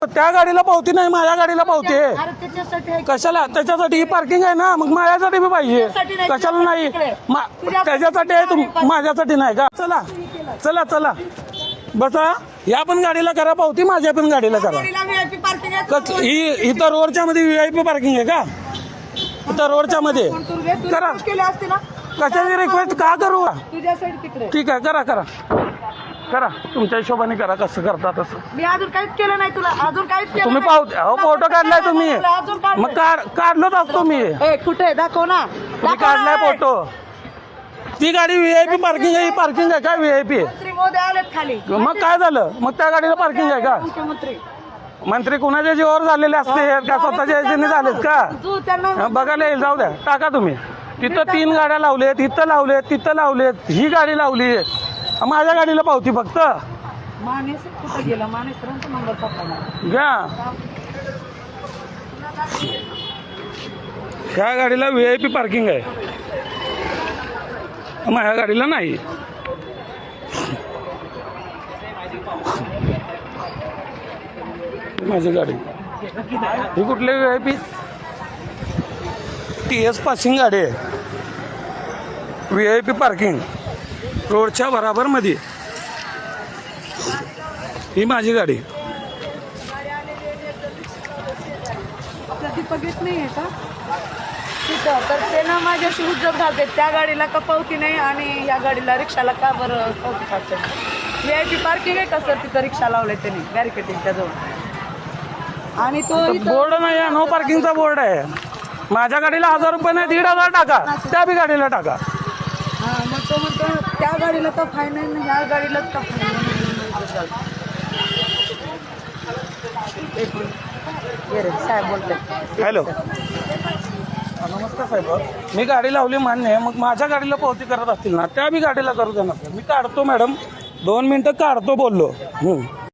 त्या गाडीला पावती नाही, माझ्या गाडीला पावती आहे. अरे त्याच्यासाठी आहे. कशाला? त्याच्यासाठी ही पार्किंग आहे ना, मग माझ्यासाठी बी पाहिजे. कशाला नाही? त्याच्यासाठी आहे, माझ्यासाठी नाही का? चला चला चला बसा. या पण गाडीला करा पावती, माझ्या पण गाडीला करा. गाडीला VIP पार्किंग आहे. ही इथं रोडच्या मध्ये VIP पार्किंग आहे का? इथं रोडच्या मध्ये करा. केले असते ना कशाची रिक्वेस्ट का करू? तुझ्या साईड तिकडे. ठीक आहे, करा करा करा, तुमच्या हिशोबाने करा, कसं करता तसं. मी अजून काहीच केलं नाही तुला, अजून काहीच केलं तुम्ही नाही. पावती फोटो काढलाय तुम्ही, अजून काढ. मग काढलोच असतो मी. ए, कुठे दाखव ना. तुम्ही काढलाय फोटो. ती गाडी VIP पार्किंग आहे, ही पार्किंग आहे का VIP? मंत्री मोदी आलेत खाली. मग काय झालं? मग त्या गाडीला पार्किंग आहे का? मुख्यमंत्री मंत्री कुणाच्या जीवावर झालेले असते का स्वतःच्या याच्याने झालेत का? तू त्यांना बघायला येईल, जाऊ द्या, टाका तुम्ही. तिथं 3 गाड्या लावलेत, इथं लावलेत, तिथं लावलेत, ही गाडी लावली. माझ्या गाडीला पावती फक्त मानेस कुठे गेला? मानेसरांचा नंबर सापडला घ्या. ह्या गाडीला VIP पार्किंग आहे, माझ्या गाडीला नाही. माझी गाडी ही कुठली VIP? TS पासिंग गाडी आहे, VIP पार्किंग रोडच्या बराबर मध्ये. ही माझी गाडी. कधी बघित नाही आहे का तिथं? तर ते ना माझ्याशी उज्जत घालते. त्या गाडीला का पावती नाही आणि या गाडीला रिक्षाला का बरं पावती काढते? VIP पार्किंग आहे का सर? तिथं रिक्षा लावलंय त्यांनी बॅरिकेडिंगच्या जवळ. आणि तो बोर्ड नाही आहे, नो पार्किंगचा बोर्ड आहे. माझ्या गाडीला 1000 रुपये नाही, 1500 टाका. त्या बी गाडीला टाका. हा, मग तो म्हणतो त्या गाडीला का फाईन आहे ना ह्या गाडीलाच का फाईन आहे? साहेब बोलते. हॅलो, नमस्कार साहेब. मी गाडी लावली मान्य आहे, मग माझ्या गाडीला पावती करत असतील ना, त्या बी गाडीला करू देणार. मी काढतो मॅडम, 2 मिनिटं काढतो बोललो.